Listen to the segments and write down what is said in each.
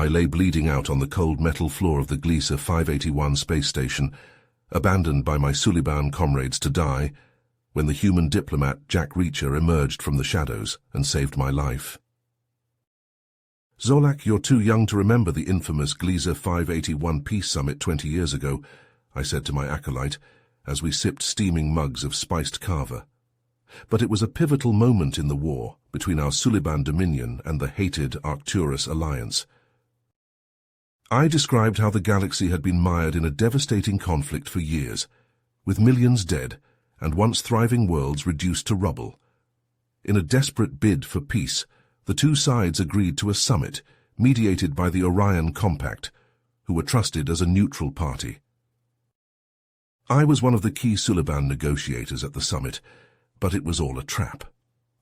I lay bleeding out on the cold metal floor of the Gliese 581 space station, abandoned by my Suliban comrades to die, when the human diplomat Jack Reacher emerged from the shadows and saved my life. "Zolak, you're too young to remember the infamous Gliese 581 Peace Summit 20 years ago," I said to my acolyte, as we sipped steaming mugs of spiced kava. "But it was a pivotal moment in the war between our Suliban Dominion and the hated Arcturus alliance." I described how the galaxy had been mired in a devastating conflict for years, with millions dead and once thriving worlds reduced to rubble. In a desperate bid for peace, the two sides agreed to a summit mediated by the Orion Compact, who were trusted as a neutral party. I was one of the key Suliban negotiators at the summit, but it was all a trap.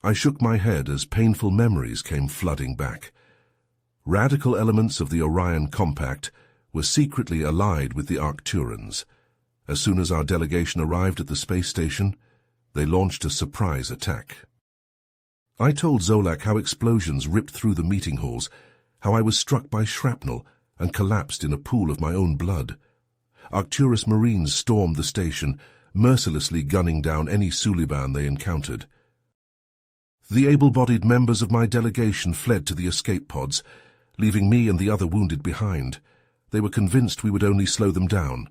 I shook my head as painful memories came flooding back. Radical elements of the Orion Compact were secretly allied with the Arcturans. As soon as our delegation arrived at the space station, they launched a surprise attack. I told Zolak how explosions ripped through the meeting halls, how I was struck by shrapnel and collapsed in a pool of my own blood. Arcturus Marines stormed the station, mercilessly gunning down any Suliban they encountered. The able-bodied members of my delegation fled to the escape pods, leaving me and the other wounded behind. They were convinced we would only slow them down.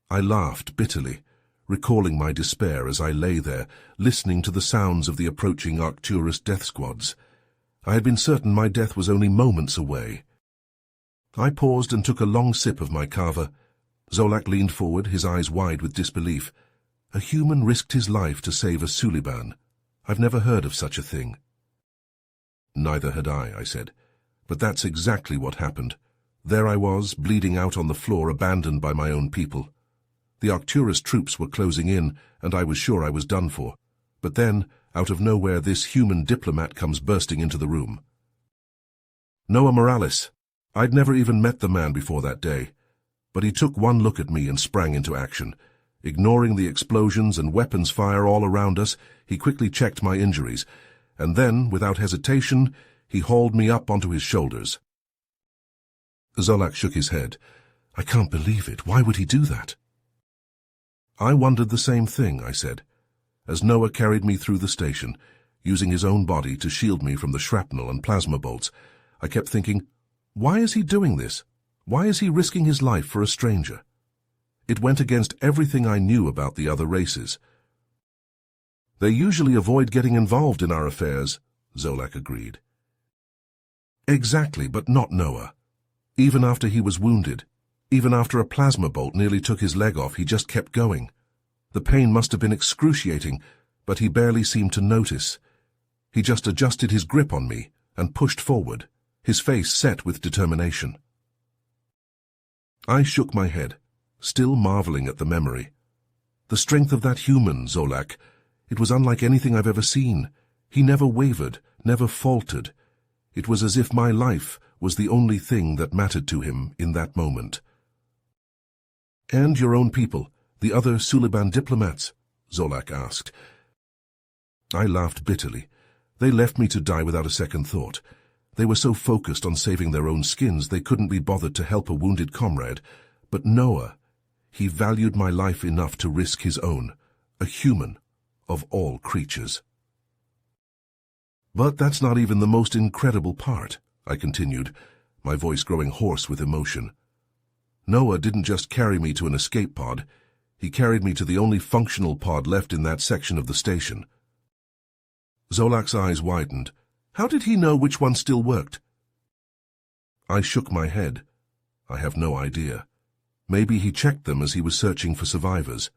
I laughed bitterly, recalling my despair as I lay there, listening to the sounds of the approaching Arcturus death squads. I had been certain my death was only moments away. I paused and took a long sip of my kava. Zolak leaned forward, his eyes wide with disbelief. A human risked his life to save a Suliban. I've never heard of such a thing. Neither had I said. But that's exactly what happened. There I was, bleeding out on the floor, abandoned by my own people. The Arcturus troops were closing in, and I was sure I was done for. But then, out of nowhere, this human diplomat comes bursting into the room. Noah Morales. I'd never even met the man before that day. But he took one look at me and sprang into action. Ignoring the explosions and weapons fire all around us, he quickly checked my injuries, and then, without hesitation, he hauled me up onto his shoulders. Zolak shook his head. "I can't believe it. Why would he do that?" "I wondered the same thing," I said, as Noah carried me through the station, using his own body to shield me from the shrapnel and plasma bolts. I kept thinking, why is he doing this? Why is he risking his life for a stranger? It went against everything I knew about the other races. "They usually avoid getting involved in our affairs," Zolak agreed. "Exactly, but not Noah. Even after he was wounded, even after a plasma bolt nearly took his leg off, he just kept going. The pain must have been excruciating, but he barely seemed to notice. He just adjusted his grip on me and pushed forward, his face set with determination." I shook my head, still marveling at the memory. The strength of that human, Zolak, it was unlike anything I've ever seen. He never wavered, never faltered. It was as if my life was the only thing that mattered to him in that moment. "And your own people, the other Suliban diplomats?" Zolak asked. I laughed bitterly. They left me to die without a second thought. They were so focused on saving their own skins they couldn't be bothered to help a wounded comrade. But Noah, he valued my life enough to risk his own, a human, of all creatures. "But that's not even the most incredible part," I continued, my voice growing hoarse with emotion. "Noah didn't just carry me to an escape pod. He carried me to the only functional pod left in that section of the station." Zolak's eyes widened. "How did he know which one still worked?" I shook my head. I have no idea. Maybe he checked them as he was searching for survivors.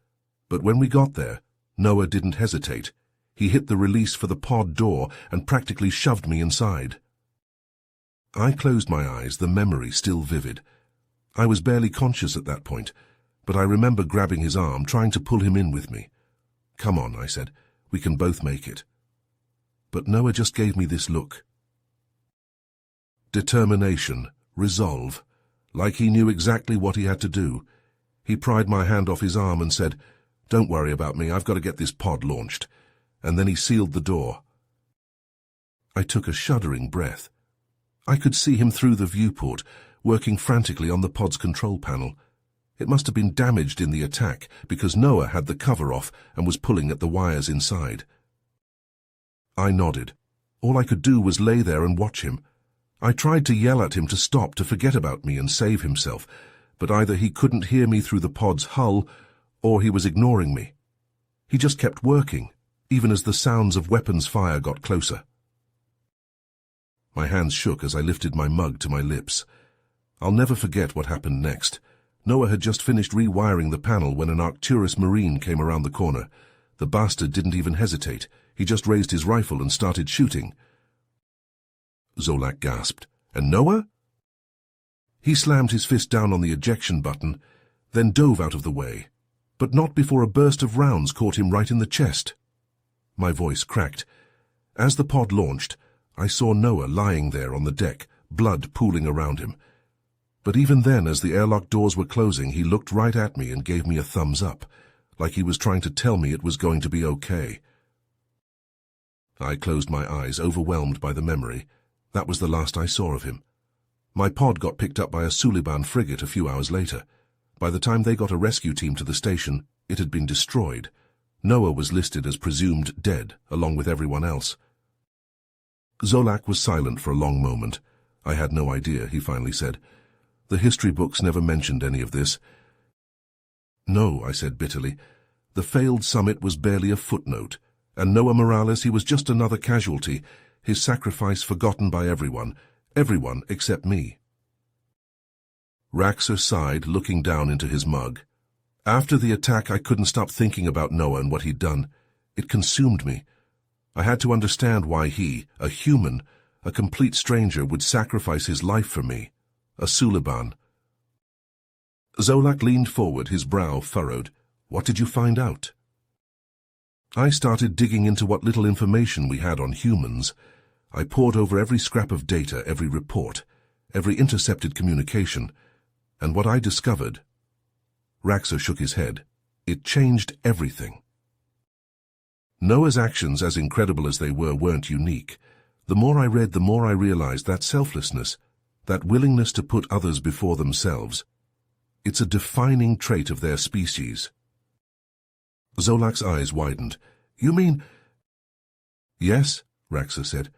But when we got there, Noah didn't hesitate. He hit the release for the pod door and practically shoved me inside. I closed my eyes, the memory still vivid. I was barely conscious at that point, but I remember grabbing his arm, trying to pull him in with me. "Come on," I said. "We can both make it." But Noah just gave me this look. Determination, resolve, like he knew exactly what he had to do. He pried my hand off his arm and said, "Don't worry about me, I've got to get this pod launched." And then he sealed the door. I took a shuddering breath. I could see him through the viewport, working frantically on the pod's control panel. It must have been damaged in the attack, because Noah had the cover off and was pulling at the wires inside. I nodded. All I could do was lay there and watch him. I tried to yell at him to stop, to forget about me and save himself, but either he couldn't hear me through the pod's hull, or he was ignoring me. He just kept working, even as the sounds of weapons fire got closer. My hands shook as I lifted my mug to my lips. I'll never forget what happened next. Noah had just finished rewiring the panel when an Arcturus Marine came around the corner. The bastard didn't even hesitate. He just raised his rifle and started shooting. Zolak gasped. And Noah? He slammed his fist down on the ejection button, then dove out of the way, but not before a burst of rounds caught him right in the chest. My voice cracked. As the pod launched, I saw Noah lying there on the deck, blood pooling around him. But even then, as the airlock doors were closing, he looked right at me and gave me a thumbs up, like he was trying to tell me it was going to be okay. I closed my eyes, overwhelmed by the memory. That was the last I saw of him. My pod got picked up by a Suliban frigate a few hours later. By the time they got a rescue team to the station, it had been destroyed. Noah was listed as presumed dead, along with everyone else. Zolak was silent for a long moment. I had no idea, he finally said. The history books never mentioned any of this. No, I said bitterly. The failed summit was barely a footnote, and Noah Morales, he was just another casualty, his sacrifice forgotten by everyone except me. Raxer sighed, looking down into his mug. After the attack, I couldn't stop thinking about Noah and what he'd done. It consumed me. I had to understand why he, a human, a complete stranger, would sacrifice his life for me, a Suliban. Zolak leaned forward, his brow furrowed. What did you find out? I started digging into what little information we had on humans. I pored over every scrap of data, every report, every intercepted communication, and what I discovered... Raxer shook his head. It changed everything. Noah's actions, as incredible as they were, weren't unique. The more I read, the more I realized that selflessness, that willingness to put others before themselves, it's a defining trait of their species. Zolak's eyes widened. You mean... Yes, Raxer said.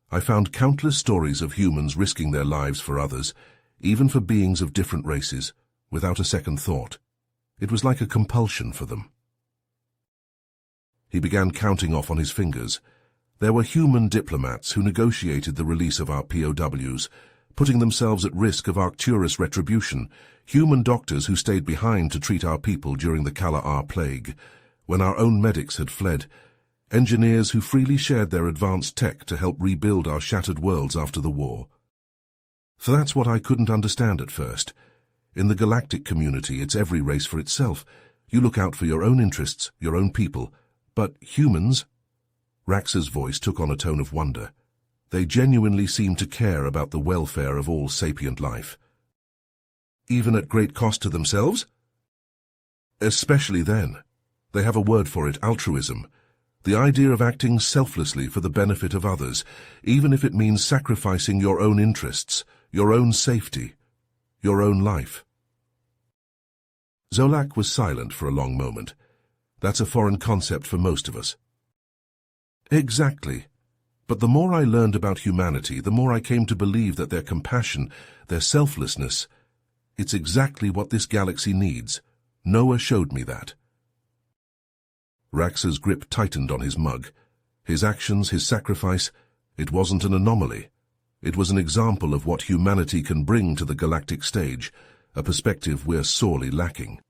I found countless stories of humans risking their lives for others, even for beings of different races, without a second thought. It was like a compulsion for them. He began counting off on his fingers. There were human diplomats who negotiated the release of our POWs, putting themselves at risk of Arcturus retribution, human doctors who stayed behind to treat our people during the Kala-R plague, when our own medics had fled, engineers who freely shared their advanced tech to help rebuild our shattered worlds after the war. For that's what I couldn't understand at first. In the galactic community, it's every race for itself. You look out for your own interests, your own people. But humans... Raxer's voice took on a tone of wonder. They genuinely seem to care about the welfare of all sapient life. Even at great cost to themselves? Especially then. They have a word for it, altruism. The idea of acting selflessly for the benefit of others, even if it means sacrificing your own interests, your own safety, your own life. Zolak was silent for a long moment. That's a foreign concept for most of us. Exactly. But the more I learned about humanity, the more I came to believe that their compassion, their selflessness, it's exactly what this galaxy needs. Noah showed me that. Raxer's grip tightened on his mug. His actions, his sacrifice, it wasn't an anomaly. It was an example of what humanity can bring to the galactic stage, a perspective we're sorely lacking.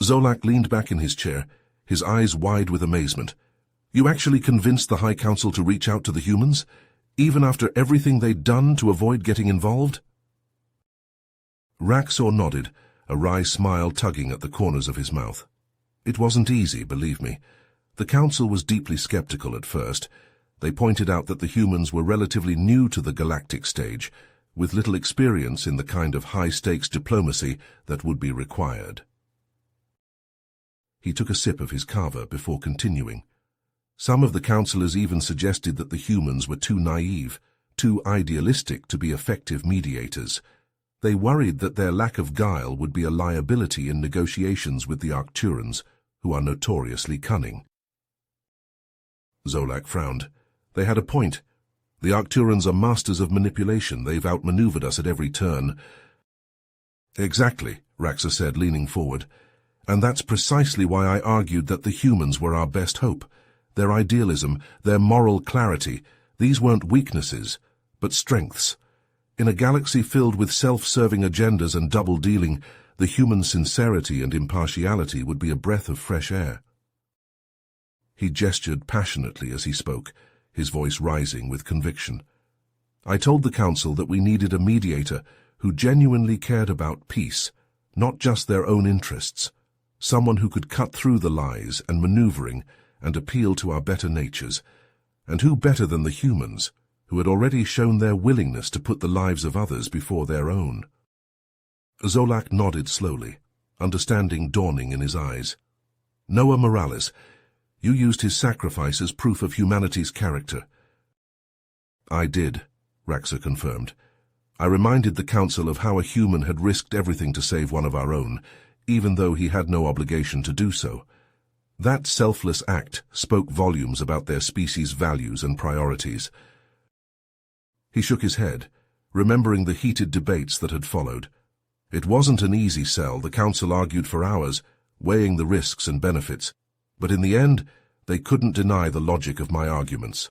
Zolak leaned back in his chair, his eyes wide with amazement. You actually convinced the High Council to reach out to the humans, even after everything they'd done to avoid getting involved? Raxer nodded, a wry smile tugging at the corners of his mouth. It wasn't easy, believe me. The Council was deeply skeptical at first. They pointed out that the humans were relatively new to the galactic stage, with little experience in the kind of high-stakes diplomacy that would be required. He took a sip of his kava before continuing. Some of the councillors even suggested that the humans were too naive, too idealistic to be effective mediators. They worried that their lack of guile would be a liability in negotiations with the Arcturans, who are notoriously cunning. Zolak frowned. They had a point. The Arcturans are masters of manipulation. They've outmaneuvered us at every turn. Exactly, Raxa said, leaning forward. And that's precisely why I argued that the humans were our best hope. Their idealism, their moral clarity, these weren't weaknesses, but strengths. In a galaxy filled with self-serving agendas and double-dealing, the human sincerity and impartiality would be a breath of fresh air. He gestured passionately as he spoke, his voice rising with conviction. I told the Council that we needed a mediator who genuinely cared about peace, not just their own interests, someone who could cut through the lies and maneuvering and appeal to our better natures, and who better than the humans, who had already shown their willingness to put the lives of others before their own. Zolak nodded slowly, understanding dawning in his eyes. Noah Morales, you used his sacrifice as proof of humanity's character. I did, Raxa confirmed. I reminded the Council of how a human had risked everything to save one of our own, even though he had no obligation to do so. That selfless act spoke volumes about their species' values and priorities. He shook his head, remembering the heated debates that had followed. It wasn't an easy sell. The Council argued for hours, weighing the risks and benefits, but in the end, they couldn't deny the logic of my arguments.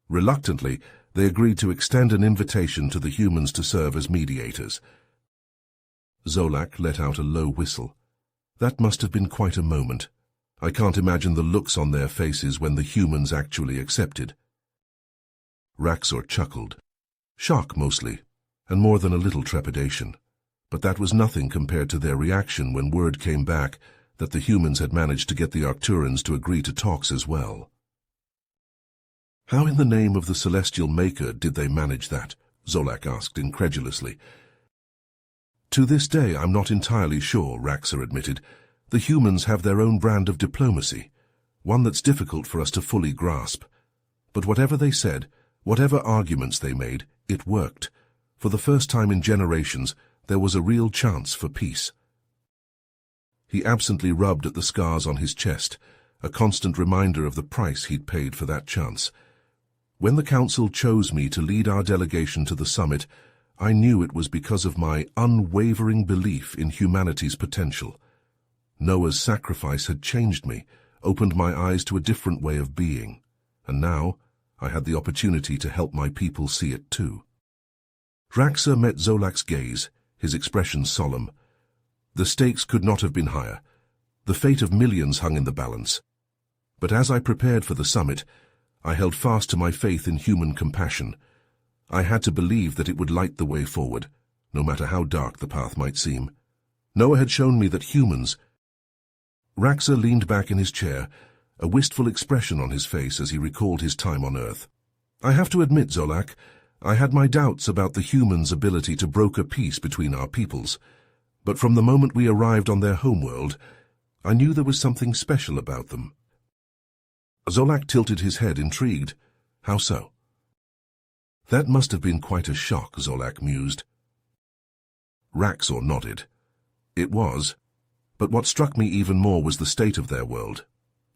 Reluctantly, they agreed to extend an invitation to the humans to serve as mediators. Zolak let out a low whistle. That must have been quite a moment. I can't imagine the looks on their faces when the humans actually accepted. Raxor chuckled. Shock, mostly, and more than a little trepidation. But that was nothing compared to their reaction when word came back that the humans had managed to get the Arcturans to agree to talks as well. How in the name of the Celestial Maker did they manage that? Zolak asked incredulously. To this day, I'm not entirely sure, Raxa admitted. The humans have their own brand of diplomacy, one that's difficult for us to fully grasp. But whatever they said, whatever arguments they made, it worked. For the first time in generations, there was a real chance for peace. He absently rubbed at the scars on his chest, a constant reminder of the price he'd paid for that chance. When the Council chose me to lead our delegation to the summit, I knew it was because of my unwavering belief in humanity's potential. Noah's sacrifice had changed me, opened my eyes to a different way of being, and now I had the opportunity to help my people see it too. Raxa met Zolak's gaze, his expression solemn. The stakes could not have been higher. The fate of millions hung in the balance. But as I prepared for the summit, I held fast to my faith in human compassion. I had to believe that it would light the way forward, no matter how dark the path might seem. Noah had shown me that humans... Raxa leaned back in his chair, a wistful expression on his face as he recalled his time on Earth. I have to admit, Zolak, I had my doubts about the humans' ability to broker peace between our peoples. But from the moment we arrived on their homeworld, I knew there was something special about them. Zolak tilted his head, intrigued. How so? That must have been quite a shock, Zolak mused. Raxor nodded. It was. But what struck me even more was the state of their world.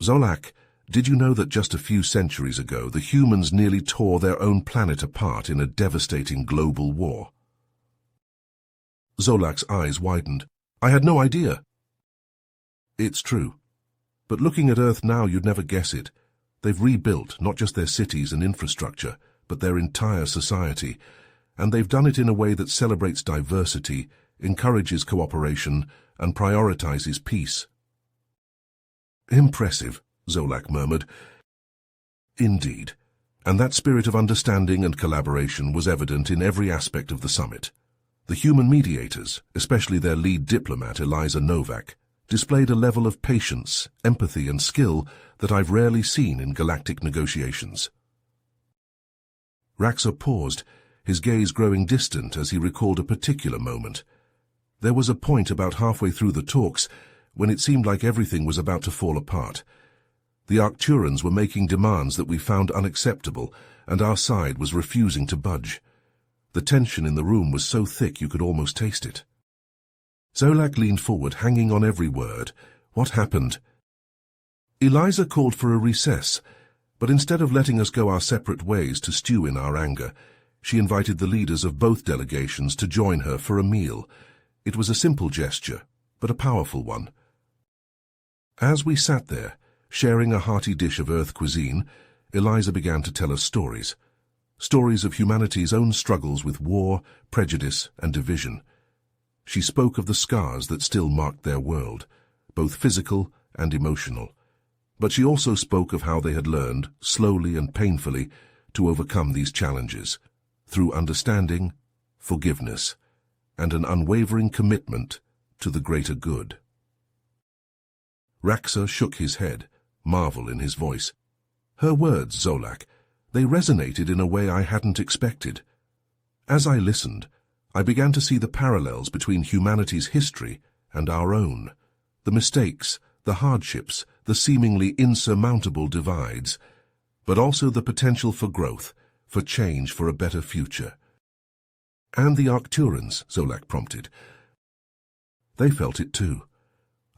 Zolak, did you know that just a few centuries ago the humans nearly tore their own planet apart in a devastating global war? Zolak's eyes widened. I had no idea. It's true. But looking at Earth now, you'd never guess it. They've rebuilt not just their cities and infrastructure, but their entire society. And they've done it in a way that celebrates diversity, encourages cooperation, and prioritizes peace. Impressive, Zolak murmured. Indeed. And that spirit of understanding and collaboration was evident in every aspect of the summit. The human mediators, especially their lead diplomat, Eliza Novak, displayed a level of patience, empathy, and skill that I've rarely seen in galactic negotiations. Raxa paused, his gaze growing distant as he recalled a particular moment. There was a point about halfway through the talks when it seemed like everything was about to fall apart. The Arcturans were making demands that we found unacceptable, and our side was refusing to budge. The tension in the room was so thick you could almost taste it. Zolak leaned forward, hanging on every word. What happened? Eliza called for a recess, but instead of letting us go our separate ways to stew in our anger, she invited the leaders of both delegations to join her for a meal. It was a simple gesture, but a powerful one. As we sat there, sharing a hearty dish of Earth cuisine, Eliza began to tell us stories. Stories of humanity's own struggles with war, prejudice, and division. She spoke of the scars that still marked their world, both physical and emotional. But she also spoke of how they had learned, slowly and painfully, to overcome these challenges, through understanding, forgiveness, and an unwavering commitment to the greater good. Raxa shook his head, marvel in his voice. Her words, Zolak, they resonated in a way I hadn't expected. As I listened, I began to see the parallels between humanity's history and our own, the mistakes, the hardships, the seemingly insurmountable divides, but also the potential for growth, for change, for a better future. And the Arcturans, Zolak prompted. They felt it too.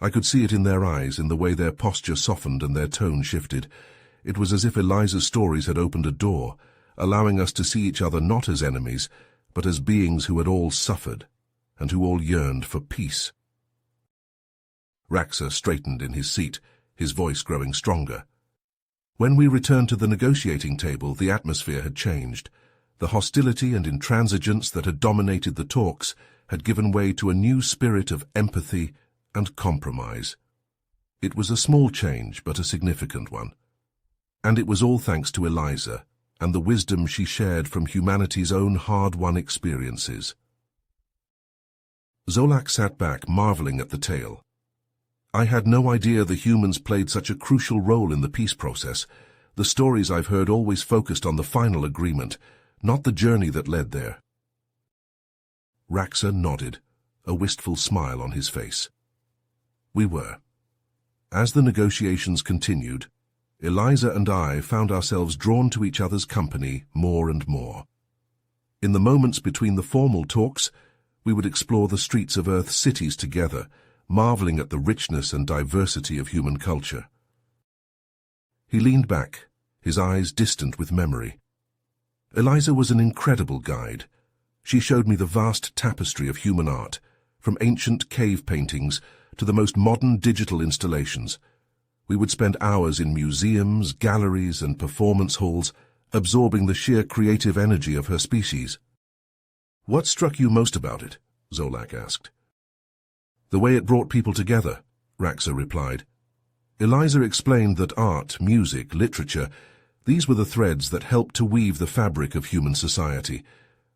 I could see it in their eyes, in the way their posture softened and their tone shifted. It was as if Eliza's stories had opened a door, allowing us to see each other not as enemies, but as beings who had all suffered, and who all yearned for peace. Raxa straightened in his seat, his voice growing stronger. When we returned to the negotiating table, the atmosphere had changed. The hostility and intransigence that had dominated the talks had given way to a new spirit of empathy and compromise. It was a small change, but a significant one. And it was all thanks to Eliza and the wisdom she shared from humanity's own hard-won experiences. Zolak sat back, marveling at the tale. I had no idea the humans played such a crucial role in the peace process. The stories I've heard always focused on the final agreement, not the journey that led there. Raxa nodded, a wistful smile on his face. We were. As the negotiations continued, Eliza and I found ourselves drawn to each other's company more and more. In the moments between the formal talks, we would explore the streets of Earth's cities together, marveling at the richness and diversity of human culture. He leaned back, his eyes distant with memory. Eliza was an incredible guide. She showed me the vast tapestry of human art, from ancient cave paintings to the most modern digital installations. We would spend hours in museums, galleries, and performance halls, absorbing the sheer creative energy of her species. What struck you most about it? Zolak asked. The way it brought people together, Raxa replied. Eliza explained that art, music, literature, these were the threads that helped to weave the fabric of human society.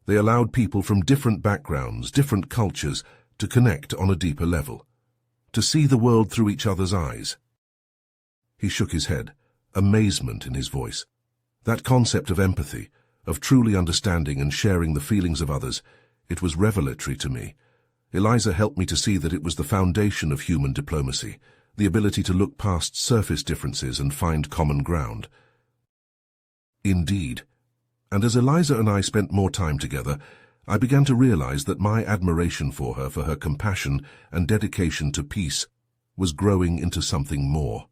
They allowed people from different backgrounds, different cultures, to connect on a deeper level, to see the world through each other's eyes. He shook his head, amazement in his voice. That concept of empathy, of truly understanding and sharing the feelings of others, it was revelatory to me. Eliza helped me to see that it was the foundation of human diplomacy, the ability to look past surface differences and find common ground. Indeed. And as Eliza and I spent more time together, I began to realize that my admiration for her compassion and dedication to peace, was growing into something more.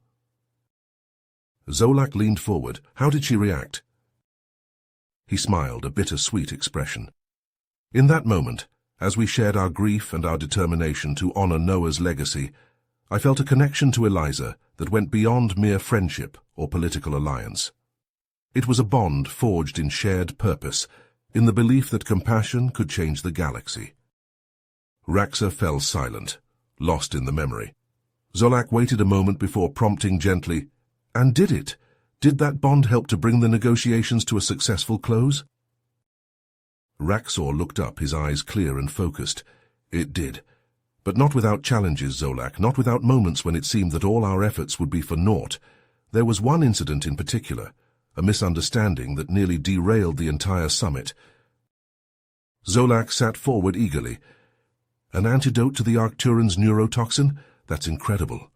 Zolak leaned forward. How did she react? He smiled, a bittersweet expression. In that moment, as we shared our grief and our determination to honor Noah's legacy, I felt a connection to Eliza that went beyond mere friendship or political alliance. It was a bond forged in shared purpose, in the belief that compassion could change the galaxy. Raxa fell silent, lost in the memory. Zolak waited a moment before prompting gently, and did it? Did that bond help to bring the negotiations to a successful close? Raxor looked up, his eyes clear and focused. It did. But not without challenges, Zolak, not without moments when it seemed that all our efforts would be for naught. There was one incident in particular, a misunderstanding that nearly derailed the entire summit. Zolak sat forward eagerly. An antidote to the Arcturans' neurotoxin? That's incredible.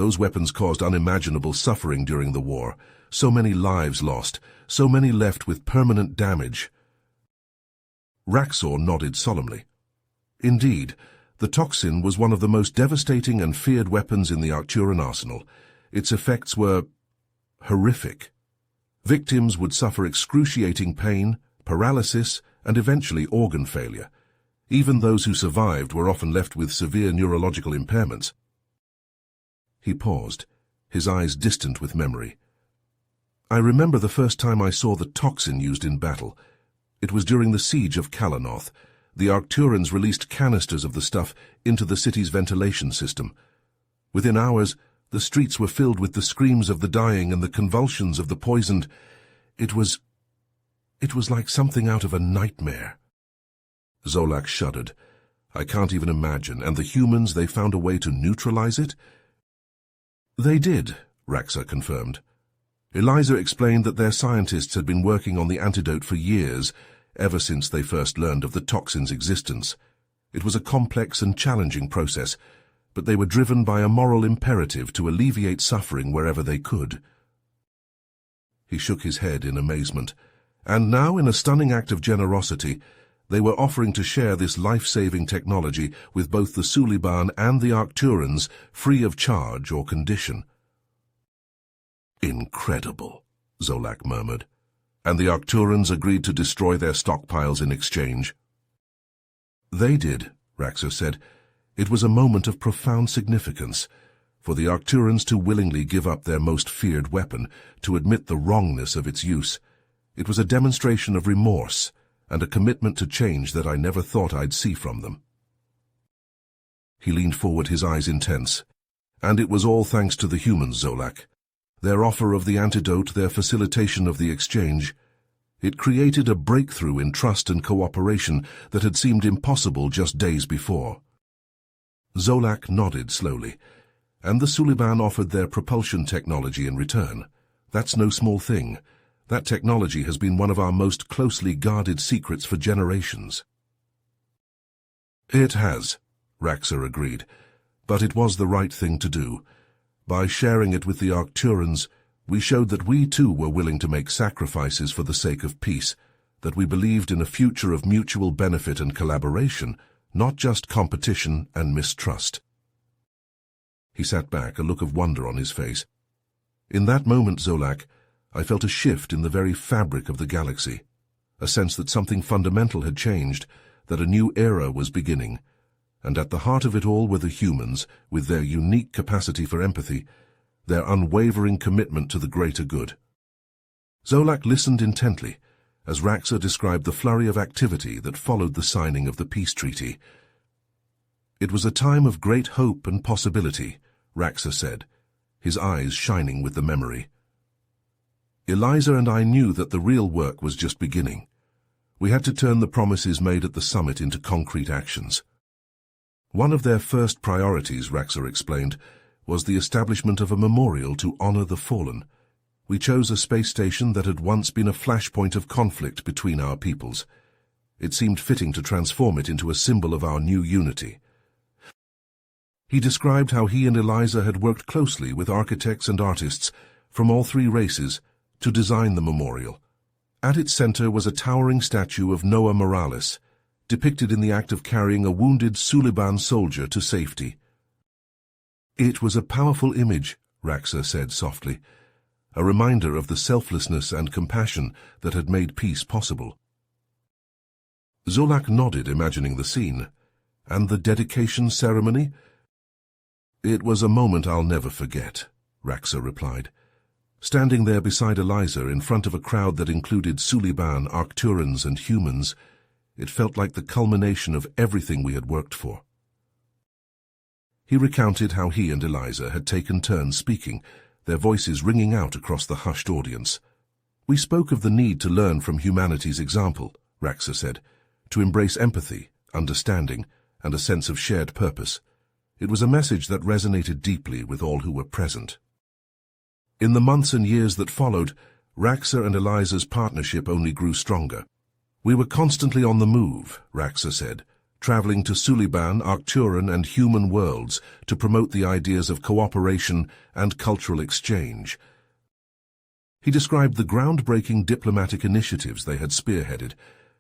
Those weapons caused unimaginable suffering during the war. So many lives lost, so many left with permanent damage. Raxor nodded solemnly. Indeed, the toxin was one of the most devastating and feared weapons in the Arcturan arsenal. Its effects were horrific. Victims would suffer excruciating pain, paralysis, and eventually organ failure. Even those who survived were often left with severe neurological impairments. He paused, his eyes distant with memory. I remember the first time I saw the toxin used in battle. It was during the siege of Kalanoth. The Arcturans released canisters of the stuff into the city's ventilation system. Within hours, the streets were filled with the screams of the dying and the convulsions of the poisoned. It was like something out of a nightmare. Zolak shuddered. I can't even imagine. And the humans, they found a way to neutralize it? They did, Raxa confirmed. Eliza explained that their scientists had been working on the antidote for years, ever since they first learned of the toxin's existence. It was a complex and challenging process, but they were driven by a moral imperative to alleviate suffering wherever they could. He shook his head in amazement, and now, in a stunning act of generosity, they were offering to share this life-saving technology with both the Suliban and the Arcturans, free of charge or condition. Incredible, Zolak murmured. And the Arcturans agreed to destroy their stockpiles in exchange. They did, Raxa said. It was a moment of profound significance, for the Arcturans to willingly give up their most feared weapon, to admit the wrongness of its use. It was a demonstration of remorse, and a commitment to change that I never thought I'd see from them. He leaned forward, his eyes intense. And it was all thanks to the humans, Zolak. Their offer of the antidote, their facilitation of the exchange. It created a breakthrough in trust and cooperation that had seemed impossible just days before. Zolak nodded slowly, and the Suliban offered their propulsion technology in return. That's no small thing. That technology has been one of our most closely guarded secrets for generations. It has, Raxa agreed, but it was the right thing to do. By sharing it with the Arcturans, we showed that we too were willing to make sacrifices for the sake of peace, that we believed in a future of mutual benefit and collaboration, not just competition and mistrust. He sat back, a look of wonder on his face. In that moment, Zolak, I felt a shift in the very fabric of the galaxy, a sense that something fundamental had changed, that a new era was beginning, and at the heart of it all were the humans, with their unique capacity for empathy, their unwavering commitment to the greater good. Zolak listened intently, as Raxa described the flurry of activity that followed the signing of the peace treaty. It was a time of great hope and possibility, Raxa said, his eyes shining with the memory. Eliza and I knew that the real work was just beginning. We had to turn the promises made at the summit into concrete actions. One of their first priorities, Raxa explained, was the establishment of a memorial to honor the fallen. We chose a space station that had once been a flashpoint of conflict between our peoples. It seemed fitting to transform it into a symbol of our new unity. He described how he and Eliza had worked closely with architects and artists from all three races to design the memorial. At its center was a towering statue of Noah Morales, depicted in the act of carrying a wounded Suliban soldier to safety. It was a powerful image, Raxa said softly, a reminder of the selflessness and compassion that had made peace possible. Zolak nodded, imagining the scene. And the dedication ceremony? It was a moment I'll never forget, Raxa replied. Standing there beside Eliza in front of a crowd that included Suliban, Arcturans, and humans, it felt like the culmination of everything we had worked for. He recounted how he and Eliza had taken turns speaking, their voices ringing out across the hushed audience. We spoke of the need to learn from humanity's example, Raxa said, to embrace empathy, understanding, and a sense of shared purpose. It was a message that resonated deeply with all who were present. In the months and years that followed, Raxa and Eliza's partnership only grew stronger. We were constantly on the move, Raxa said, traveling to Suliban, Arcturan, and human worlds to promote the ideas of cooperation and cultural exchange. He described the groundbreaking diplomatic initiatives they had spearheaded,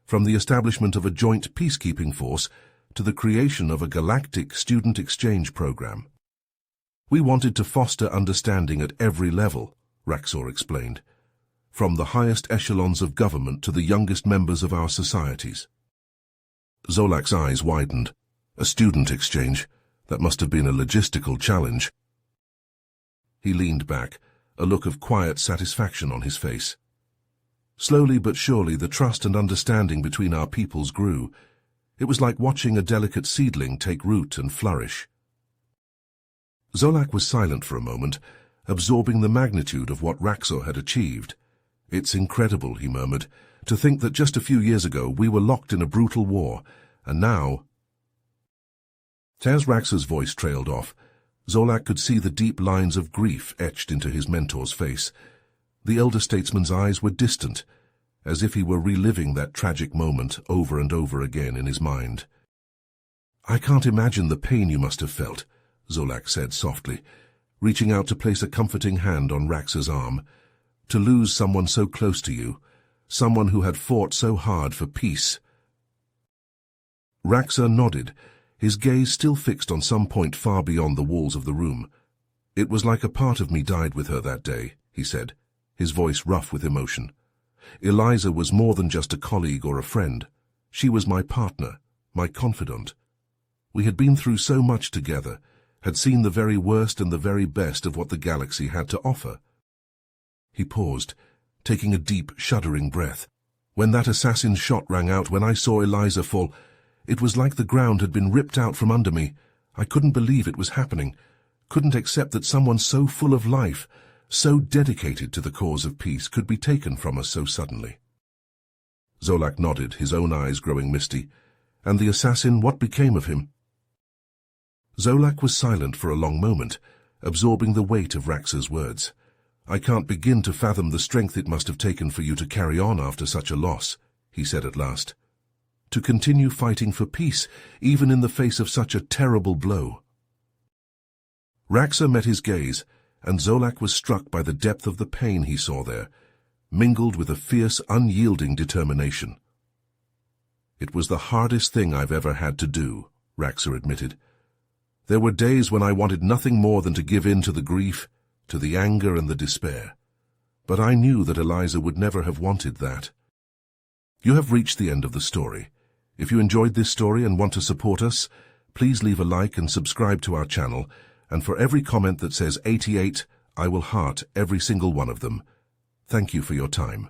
from the establishment of a joint peacekeeping force to the creation of a galactic student exchange program. "We wanted to foster understanding at every level," Raxor explained, "from the highest echelons of government to the youngest members of our societies." Zolak's eyes widened. A student exchange? That must have been a logistical challenge. He leaned back, a look of quiet satisfaction on his face. Slowly but surely the trust and understanding between our peoples grew. It was like watching a delicate seedling take root and flourish. Zolak was silent for a moment, absorbing the magnitude of what Raxor had achieved. "It's incredible," he murmured, "to think that just a few years ago we were locked in a brutal war, and now—" As Raxor's voice trailed off, Zolak could see the deep lines of grief etched into his mentor's face. The elder statesman's eyes were distant, as if he were reliving that tragic moment over and over again in his mind. "I can't imagine the pain you must have felt," Zolak said softly, reaching out to place a comforting hand on Raxor's arm. "To lose someone so close to you, someone who had fought so hard for peace." Raxor nodded, his gaze still fixed on some point far beyond the walls of the room. "It was like a part of me died with her that day," he said, his voice rough with emotion. "Eliza was more than just a colleague or a friend. She was my partner, my confidant. We had been through so much together, had seen the very worst and the very best of what the galaxy had to offer." He paused, taking a deep, shuddering breath. "When that assassin's shot rang out, when I saw Eliza fall, it was like the ground had been ripped out from under me. I couldn't believe it was happening, couldn't accept that someone so full of life, so dedicated to the cause of peace, could be taken from us so suddenly." Zolak nodded, his own eyes growing misty. "And the assassin, what became of him?" Zolak was silent for a long moment, absorbing the weight of Raxor's words. "I can't begin to fathom the strength it must have taken for you to carry on after such a loss," he said at last. "To continue fighting for peace, even in the face of such a terrible blow." Raxor met his gaze, and Zolak was struck by the depth of the pain he saw there, mingled with a fierce, unyielding determination. "It was the hardest thing I've ever had to do," Raxor admitted. "There were days when I wanted nothing more than to give in to the grief, to the anger and the despair. But I knew that Eliza would never have wanted that." You have reached the end of the story. If you enjoyed this story and want to support us, please leave a like and subscribe to our channel, and for every comment that says 88, I will heart every single one of them. Thank you for your time.